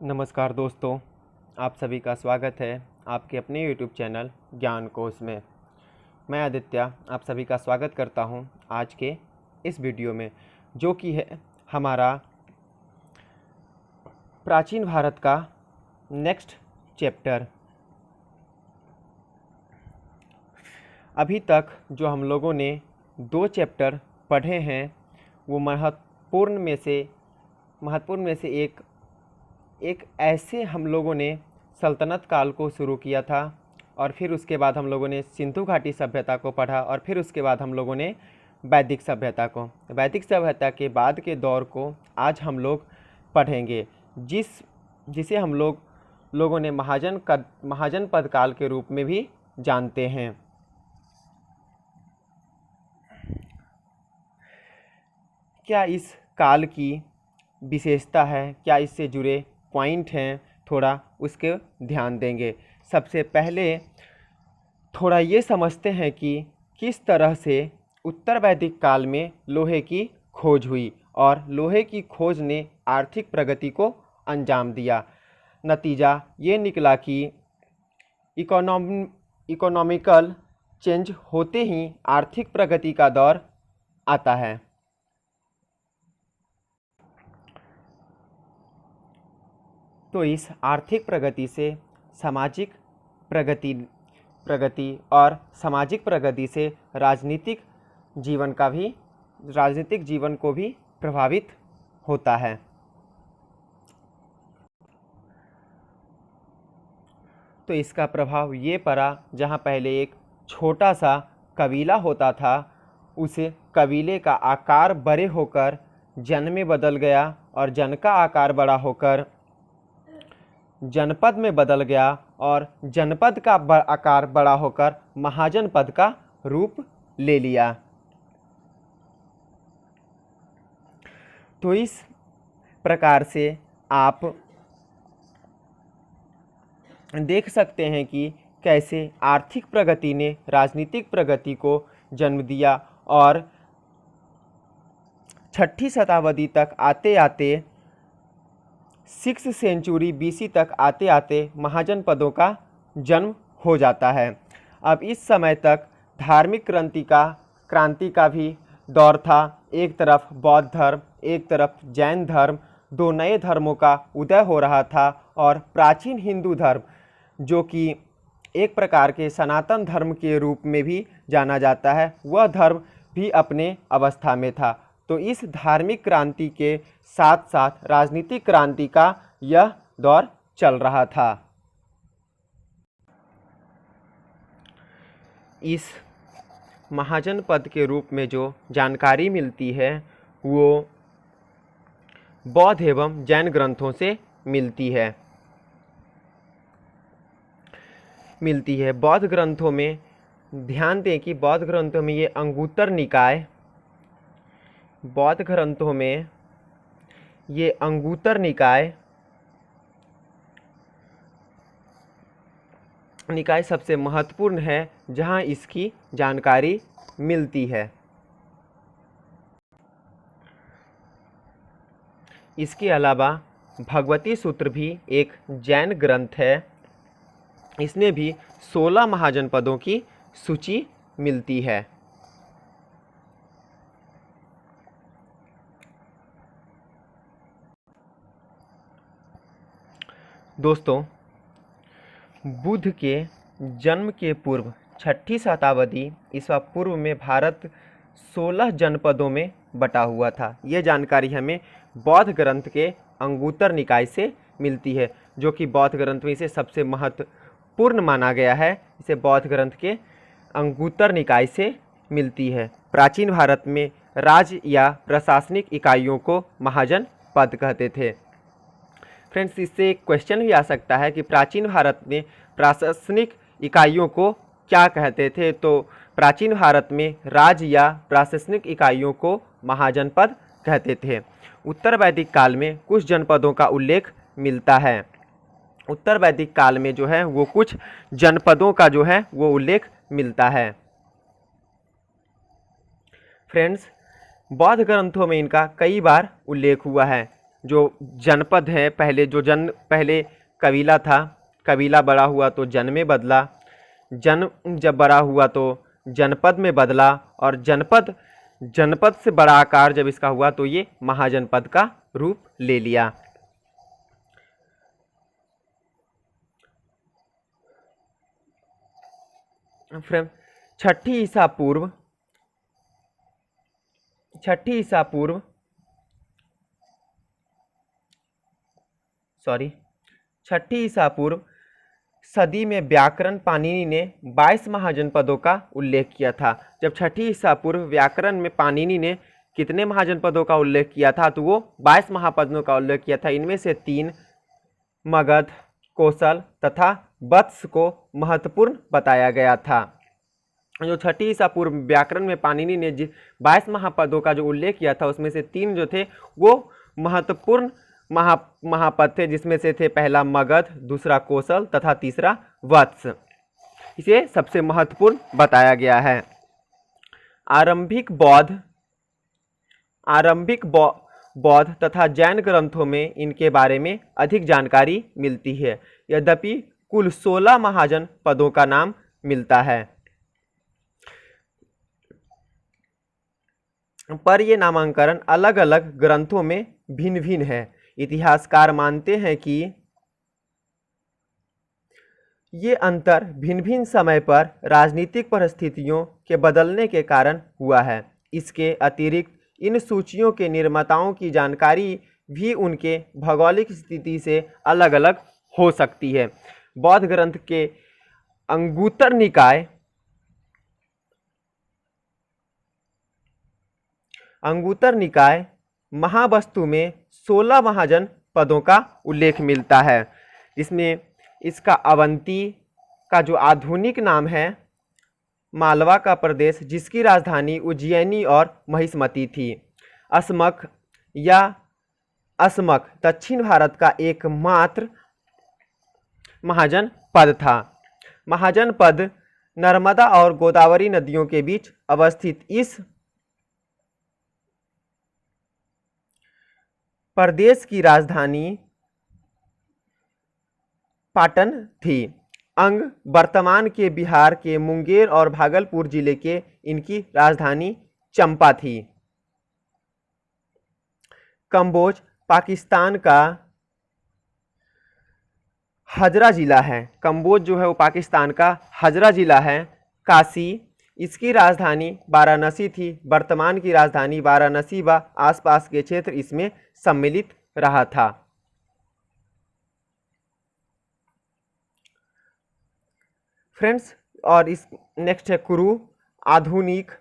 नमस्कार दोस्तों, आप सभी का स्वागत है आपके अपने YouTube चैनल ज्ञान कोश में। मैं आदित्य आप सभी का स्वागत करता हूं आज के इस वीडियो में, जो कि है हमारा प्राचीन भारत का नेक्स्ट चैप्टर। अभी तक जो हम लोगों ने 2 चैप्टर पढ़े हैं वो महत्वपूर्ण में से एक ऐसे हम लोगों ने सल्तनत काल को शुरू किया था, और फिर उसके बाद हम लोगों ने सिंधु घाटी सभ्यता को पढ़ा, और फिर उसके बाद हम लोगों ने वैदिक सभ्यता को। वैदिक सभ्यता के बाद के दौर को आज हम लोग पढ़ेंगे, जिसे हम लोगों ने महाजन पद काल के रूप में भी जानते हैं। क्या इस काल की विशेषता है, क्या इससे जुड़े पॉइंट हैं, थोड़ा उसके ध्यान देंगे। सबसे पहले थोड़ा ये समझते हैं कि किस तरह से उत्तर वैदिक काल में लोहे की खोज हुई, और लोहे की खोज ने आर्थिक प्रगति को अंजाम दिया। नतीजा ये निकला कि इकोनॉमिकल चेंज होते ही आर्थिक प्रगति का दौर आता है। तो इस आर्थिक प्रगति से सामाजिक प्रगति और सामाजिक प्रगति से राजनीतिक जीवन को भी प्रभावित होता है। तो इसका प्रभाव ये पड़ा, जहाँ पहले एक छोटा सा कबीला होता था, उस कबीले का आकार बड़े होकर जन में बदल गया, और जन का आकार बड़ा होकर जनपद में बदल गया, और जनपद का आकार बड़ा होकर महाजनपद का रूप ले लिया। तो इस प्रकार से आप देख सकते हैं कि कैसे आर्थिक प्रगति ने राजनीतिक प्रगति को जन्म दिया, और 6ठी शताब्दी तक आते आते 6th सेंचुरी BC तक आते आते महाजनपदों का जन्म हो जाता है। अब इस समय तक धार्मिक क्रांति का भी दौर था। एक तरफ बौद्ध धर्म, एक तरफ जैन धर्म, 2 नए धर्मों का उदय हो रहा था, और प्राचीन हिंदू धर्म, जो कि एक प्रकार के सनातन धर्म के रूप में भी जाना जाता है, वह धर्म भी अपने अवस्था में था। तो इस धार्मिक क्रांति के साथ साथ राजनीतिक क्रांति का यह दौर चल रहा था। इस महाजन पद के रूप में जो जानकारी मिलती है वो बौद्ध एवं जैन ग्रंथों से मिलती है। बौद्ध ग्रंथों में ध्यान दें कि बौद्ध ग्रंथों में ये अंगुत्तर निकाय सबसे महत्वपूर्ण है, जहां इसकी जानकारी मिलती है। इसके अलावा भगवती सूत्र भी एक जैन ग्रंथ है। इसमें भी 16 महाजनपदों की सूची मिलती है। दोस्तों, बुद्ध के जन्म के पूर्व 6ठी शताब्दी ईसा पूर्व में भारत 16 जनपदों में बटा हुआ था। ये जानकारी हमें बौद्ध ग्रंथ के अंगुत्तर निकाय से मिलती है, जो कि बौद्ध ग्रंथ में इसे सबसे महत्वपूर्ण माना गया है। इसे बौद्ध ग्रंथ के अंगुत्तर निकाय से मिलती है। प्राचीन भारत में राज्य या प्रशासनिक इकाइयों को महाजन पद कहते थे। फ्रेंड्स, इससे एक क्वेश्चन भी आ सकता है कि प्राचीन भारत में प्रशासनिक इकाइयों को क्या कहते थे। तो प्राचीन भारत में राज्य या प्रशासनिक इकाइयों को महाजनपद कहते थे। उत्तर वैदिक काल में कुछ जनपदों का उल्लेख मिलता है। उत्तर वैदिक काल में जो है वो कुछ जनपदों का जो है वो उल्लेख मिलता है। फ्रेंड्स, बौद्ध ग्रंथों में इनका कई बार उल्लेख हुआ है। जो जनपद है, पहले कबीला था, कबीला बड़ा हुआ तो जन में बदला, जन जब बड़ा हुआ तो जनपद में बदला, और जनपद से बड़ा आकार जब इसका हुआ तो ये महाजनपद का रूप ले लिया। फ्रेंड, छठी ईसा पूर्व सदी में व्याकरण पाणिनि ने 22 महाजनपदों का उल्लेख किया था। जब छठी ईसा पूर्व व्याकरण में पाणिनि ने कितने महाजनपदों का उल्लेख किया था, तो वो 22 महापदों का उल्लेख किया था। इनमें से 3 मगध, कोसल तथा वत्स को महत्वपूर्ण बताया गया था। जो छठी ईसा पूर्व व्याकरण में पाणिनि ने 22 महापदों का जो उल्लेख किया था, उसमें से 3 जो थे वो महत्वपूर्ण महापद थे, जिसमें से थे पहला मगध, दूसरा कोसल तथा तीसरा वत्स। इसे सबसे महत्वपूर्ण बताया गया है। आरंभिक बौद्ध तथा जैन ग्रंथों में इनके बारे में अधिक जानकारी मिलती है। यद्यपि कुल 16 महाजन पदों का नाम मिलता है, पर ये नामांकन अलग अलग ग्रंथों में भिन्न भिन्न है। इतिहासकार मानते हैं कि ये अंतर भिन्न भिन्न समय पर राजनीतिक परिस्थितियों के बदलने के कारण हुआ है। इसके अतिरिक्त इन सूचियों के निर्माताओं की जानकारी भी उनके भौगोलिक स्थिति से अलग अलग हो सकती है। बौद्ध ग्रंथ के अंगुत्तर निकाय महावस्तु में 16 महाजन पदों का उल्लेख मिलता है, जिसमें इसका अवंती का जो आधुनिक नाम है मालवा का प्रदेश, जिसकी राजधानी उज्जैनी और महिष्मती थी। असमक दक्षिण भारत का एकमात्र महाजन पद था। महाजन पद नर्मदा और गोदावरी नदियों के बीच अवस्थित इस प्रदेश की राजधानी पाटन थी। अंग वर्तमान के बिहार के मुंगेर और भागलपुर जिले के इनकी राजधानी चंपा थी। कंबोज पाकिस्तान का हजरा जिला है। कंबोज जो है वो पाकिस्तान का हजरा जिला है। काशी, इसकी राजधानी वाराणसी थी। वर्तमान की राजधानी वाराणसी व आसपास के क्षेत्र इसमें सम्मिलित रहा था। फ्रेंड्स, और इस नेक्स्ट है कुरु। आधुनिक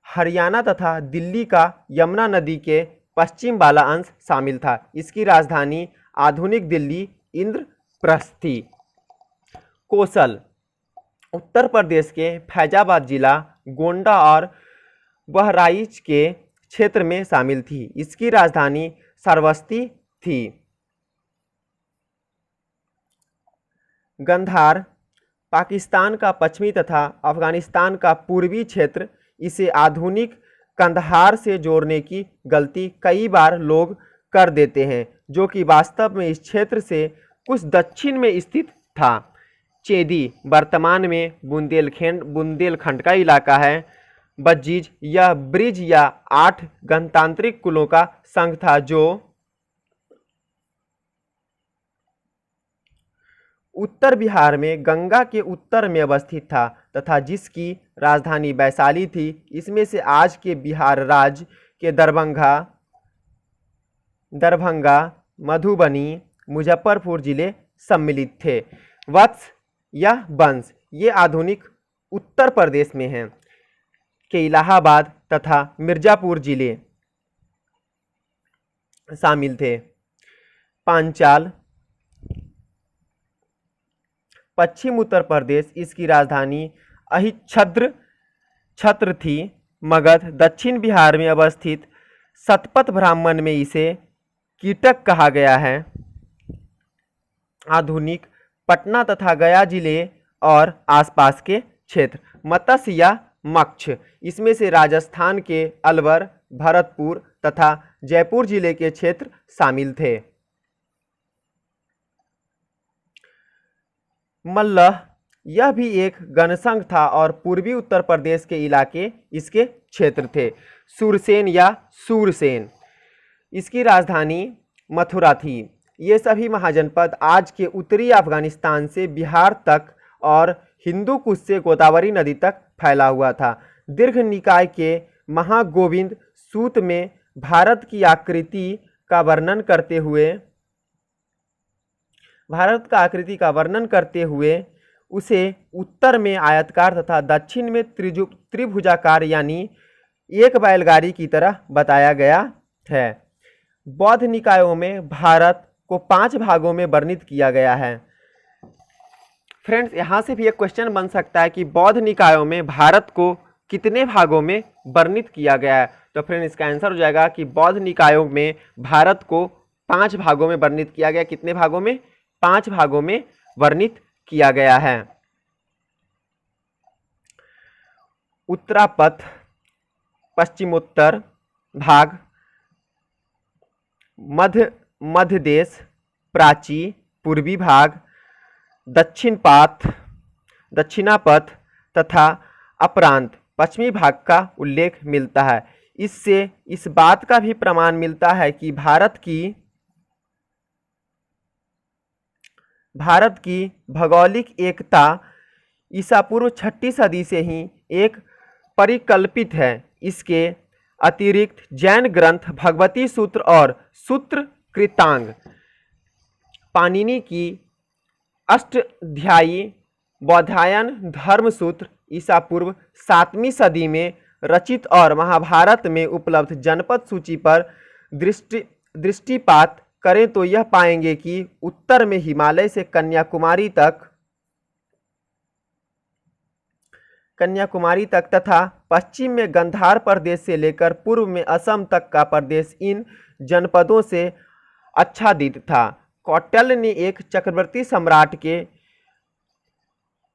हरियाणा तथा दिल्ली का यमुना नदी के पश्चिम वाला अंश शामिल था। इसकी राजधानी आधुनिक दिल्ली इंद्रप्रस्थ थी। कोसल उत्तर प्रदेश के फैजाबाद जिला, गोंडा और बहराइच के क्षेत्र में शामिल थी। इसकी राजधानी श्रावस्ती थी। गंधार पाकिस्तान का पश्चिमी तथा अफगानिस्तान का पूर्वी क्षेत्र। इसे आधुनिक कंधार से जोड़ने की गलती कई बार लोग कर देते हैं, जो कि वास्तव में इस क्षेत्र से कुछ दक्षिण में स्थित था। चेदी वर्तमान में बुंदेलखंड का इलाका है। बज्जीज यह ब्रिज या 8 गणतांत्रिक कुलों का संघ था, जो उत्तर बिहार में गंगा के उत्तर में अवस्थित था तथा जिसकी राजधानी वैशाली थी। इसमें से आज के बिहार राज्य के दरभंगा, मधुबनी, मुजफ्फरपुर जिले सम्मिलित थे। वत्स या वंश ये आधुनिक उत्तर प्रदेश में हैं के इलाहाबाद तथा मिर्जापुर जिले शामिल थे। पांचाल पश्चिम उत्तर प्रदेश, इसकी राजधानी छत्र थी। मगध दक्षिण बिहार में अवस्थित शतपथ ब्राह्मण में इसे कीटक कहा गया है। आधुनिक पटना तथा गया जिले और आसपास के क्षेत्र। मत्स्य या मक्ष, इसमें से राजस्थान के अलवर, भरतपुर तथा जयपुर जिले के क्षेत्र शामिल थे। मल्लह यह भी एक गणसंघ था और पूर्वी उत्तर प्रदेश के इलाके इसके क्षेत्र थे। सूरसेन या सूरसेन, इसकी राजधानी मथुरा थी। ये सभी महाजनपद आज के उत्तरी अफगानिस्तान से बिहार तक और हिंदू कुश से गोदावरी नदी तक फैला हुआ था। दीर्घ निकाय के महागोविंद सूत में भारत की आकृति का वर्णन करते हुए उसे उत्तर में आयताकार तथा दक्षिण में त्रिभुजाकार यानी एक बैलगाड़ी की तरह बताया गया है। बौद्ध निकायों में भारत को 5 भागों में वर्णित किया गया है। फ्रेंड्स, यहाँ से भी एक क्वेश्चन बन सकता है कि बौद्ध निकायों में भारत को कितने भागों में वर्णित किया गया है। तो फ्रेंड, इसका आंसर हो जाएगा कि बौद्ध निकायों में भारत को 5 भागों में वर्णित किया गया। कितने भागों में? 5 भागों में वर्णित किया गया है। उत्तरापथ, पश्चिमोत्तर भाग, मध्य देश, प्राची पूर्वी भाग, दक्षिणापथ तथा अपरांत पश्चिमी भाग का उल्लेख मिलता है। इससे इस बात का भी प्रमाण मिलता है कि भारत की भौगोलिक एकता ईसा पूर्व 6ठी सदी से ही एक परिकल्पित है। इसके अतिरिक्त जैन ग्रंथ भगवती सूत्र और सूत्र कृतांग, पाणिनि की अष्टाध्यायी बौधायन धर्मसूत्र ईसा पूर्व 7वीं सदी में रचित और महाभारत में उपलब्ध जनपद सूची पर दृष्टिपात करें तो यह पाएंगे कि उत्तर में हिमालय से कन्याकुमारी तक तथा पश्चिम में गंधार प्रदेश से लेकर पूर्व में असम तक का प्रदेश इन जनपदों से आच्छादित था। कौटिल्य ने एक चक्रवर्ती सम्राट के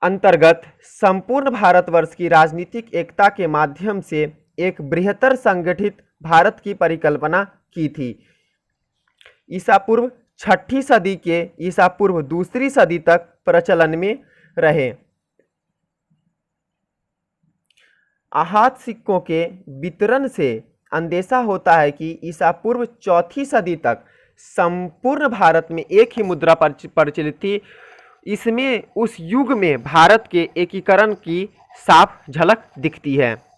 अंतर्गत संपूर्ण भारतवर्ष की राजनीतिक एकता के माध्यम से एक बृहत्तर संगठित भारत की परिकल्पना की थी। ईसा पूर्व 6ठी सदी के ईसा पूर्व 2री सदी तक प्रचलन में रहे। आहत सिक्कों के वितरण से अंदेशा होता है कि ईसा पूर्व 4ठी सदी तक संपूर्ण भारत में एक ही मुद्रा प्रचलित थी। इसमें उस युग में भारत के एकीकरण की साफ झलक दिखती है।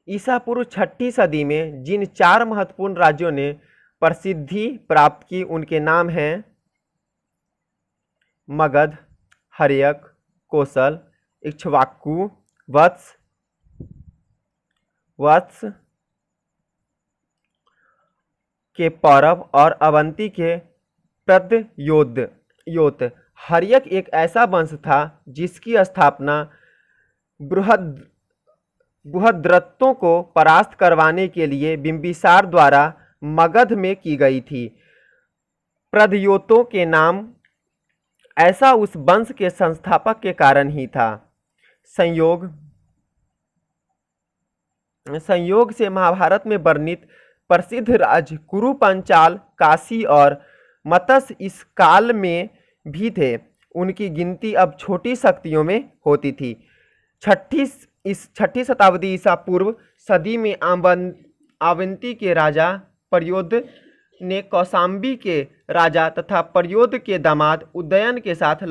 ईसा पूर्व 6ठी सदी में जिन 4 महत्वपूर्ण राज्यों ने प्रसिद्धि प्राप्त की उनके नाम हैं मगध, हर्यक, कोसल, इक्ष्वाकु, वत्स के पौरव और अवंती के प्रद्योत। हर्यक एक ऐसा वंश था जिसकी स्थापना बृहद्रथों को परास्त करवाने के लिए बिंबिसार द्वारा मगध में की गई थी। प्रद्योतों के नाम ऐसा उस वंश के संस्थापक के कारण ही था। संयोग से महाभारत में वर्णित प्रसिद्ध राज्य कुरु, पंचाल, काशी और मत्स्य इस काल में भी थे। उनकी गिनती अब छोटी शक्तियों में होती थी। 6ठी शताब्दी ईसा पूर्व सदी में अवंती के राजा प्रद्योत ने कौशाम्बी के राजा तथा प्रद्योत के दामाद उदयन के साथ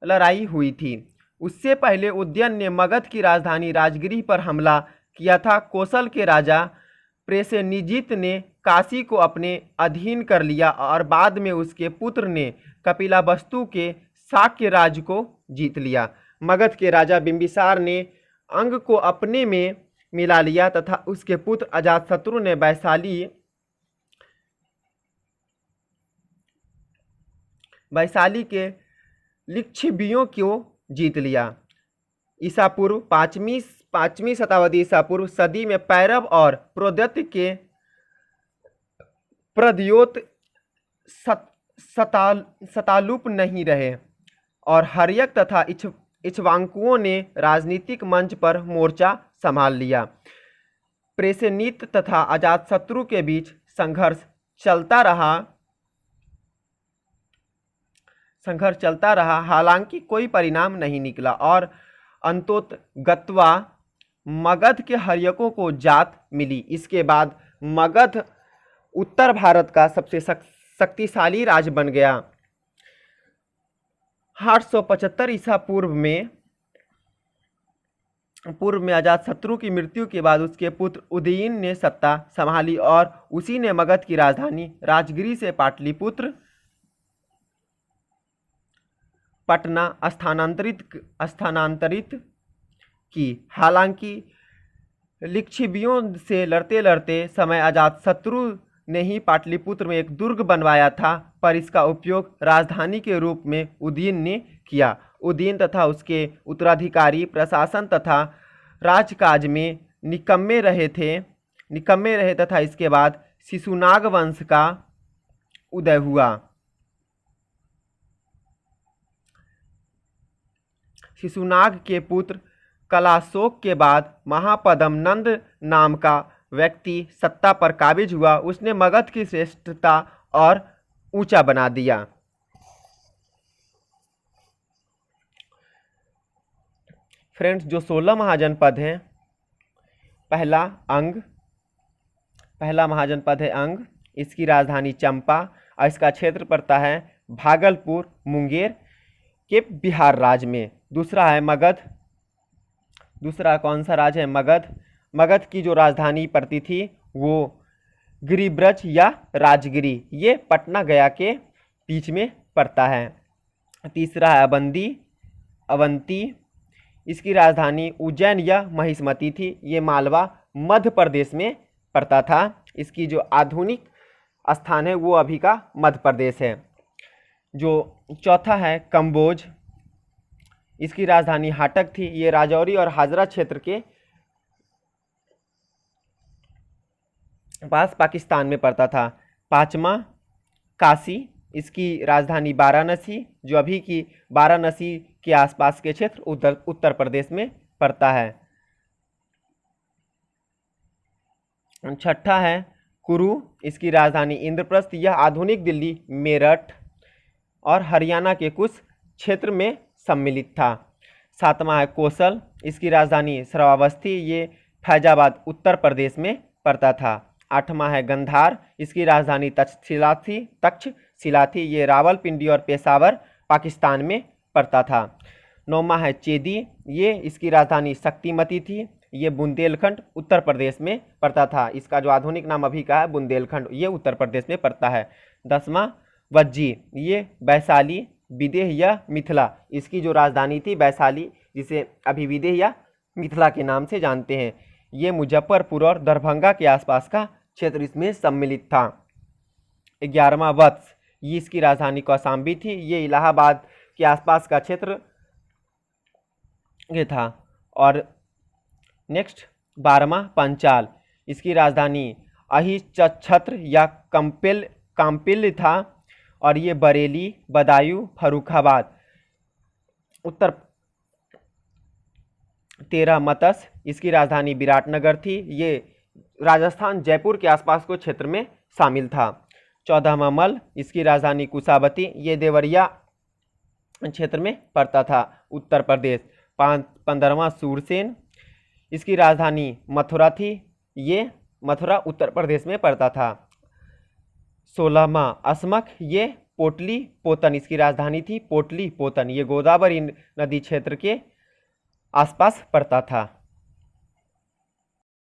लड़ाई हुई थी। उससे पहले उदयन ने मगध की राजधानी राजगिरी पर हमला किया था। कोसल के राजा प्रेसेनिजित ने काशी को अपने अधीन कर लिया और बाद में उसके पुत्र ने कपिलावस्तु के शाक्य राज को जीत लिया। मगध के राजा बिंबिसार ने अंग को अपने में मिला लिया तथा उसके पुत्र अजातशत्रु ने वैशाली के लिच्छवियों को जीत लिया। ईसा पूर्व 5वीं शताब्दी ईसा पूर्व सदी में पैरव और प्रद्योत सतालुप नहीं रहे और हर्यक तथा इक्ष्वाकुओं ने राजनीतिक मंच पर मोर्चा संभाल लिया। प्रेसेनीत तथा अजातशत्रु के बीच संघर्ष चलता रहा, हालांकि कोई परिणाम नहीं निकला और अंतोतगत्वा मगध के हर्यकों को जात मिली। इसके बाद मगध उत्तर भारत का सबसे शक्तिशाली राज्य बन गया। 875 ईसा पूर्व में अजातशत्रु की मृत्यु के बाद उसके पुत्र उदयन ने सत्ता संभाली और उसी ने मगध की राजधानी राजगिरी से पाटलिपुत्र पटना स्थानांतरित की। हालांकि लिच्छवियों से लड़ते लड़ते समय अजातशत्रु ने ही पाटलिपुत्र में एक दुर्ग बनवाया था, पर इसका उपयोग राजधानी के रूप में उदयन ने किया। उदयन तथा उसके उत्तराधिकारी प्रशासन तथा राजकाज में निकम्मे रहे तथा इसके बाद शिशुनाग वंश का उदय हुआ। शिशुनाग के पुत्र कलाशोक के बाद महापद्म नंद नाम का व्यक्ति सत्ता पर काबिज हुआ। उसने मगध की श्रेष्ठता और ऊंचा बना दिया। फ्रेंड्स, जो 16 महाजनपद हैं, पहला महाजनपद है अंग, इसकी राजधानी चंपा और इसका क्षेत्र पड़ता है भागलपुर मुंगेर के बिहार राज्य में। दूसरा है मगध। दूसरा कौन सा राज्य है? मगध। मगध की जो राजधानी पड़ती थी वो गिरिब्रज या राजगिरी, ये पटना गया के बीच में पड़ता है। तीसरा है अवंती, इसकी राजधानी उज्जैन या महिष्मती थी, ये मालवा मध्य प्रदेश में पड़ता था। इसकी जो आधुनिक स्थान है वो अभी का मध्य प्रदेश है। जो चौथा है कम्बोज, इसकी राजधानी हाटक थी, ये राजौरी और हाजरा क्षेत्र के पास पाकिस्तान में पड़ता था। पांचवा काशी, इसकी राजधानी वाराणसी, जो अभी की वाराणसी के आसपास के क्षेत्र उत्तर प्रदेश में पड़ता है। छठा है कुरु, इसकी राजधानी इंद्रप्रस्थ, यह आधुनिक दिल्ली, मेरठ और हरियाणा के कुछ क्षेत्र में सम्मिलित था। सातवां है कोसल, इसकी राजधानी श्रावस्ती, ये फैजाबाद उत्तर प्रदेश में पड़ता था। आठवां है गंधार, इसकी राजधानी तक्षशिला थी, ये रावलपिंडी और पेशावर पाकिस्तान में पड़ता था। नौवां है चेदी, ये इसकी राजधानी शक्तिमती थी, ये बुंदेलखंड उत्तर प्रदेश में पड़ता था। इसका जो आधुनिक नाम अभी का है बुंदेलखंड, ये उत्तर प्रदेश में पड़ता है। 10वां वज्जी, ये वैशाली, विदेह या मिथिला, इसकी जो राजधानी थी वैशाली, जिसे अभी विदेह या मिथिला के नाम से जानते हैं, ये मुजफ्फरपुर और दरभंगा के आसपास का क्षेत्र इसमें सम्मिलित था। 11वां वत्स, ये इसकी राजधानी कौशाम्बी थी, ये इलाहाबाद के आसपास का क्षेत्र ये था। और नेक्स्ट 12वां पंचाल, इसकी राजधानी अहिच्छत्र या काम्पिल था और ये बरेली, बदायूं, फर्रुखाबाद उत्तर। 13 मत्स्य, इसकी राजधानी विराटनगर थी, ये राजस्थान जयपुर के आसपास को क्षेत्र में शामिल था। 14वां मल, इसकी राजधानी कुशावती, ये देवरिया क्षेत्र में पड़ता था उत्तर प्रदेश। 15वां सूरसेन, इसकी राजधानी मथुरा थी, ये मथुरा उत्तर प्रदेश में पड़ता था। 16वां असमक, ये पोटली पोतन, इसकी राजधानी थी पोटली पोतन, ये गोदावरी नदी क्षेत्र के आसपास पड़ता था।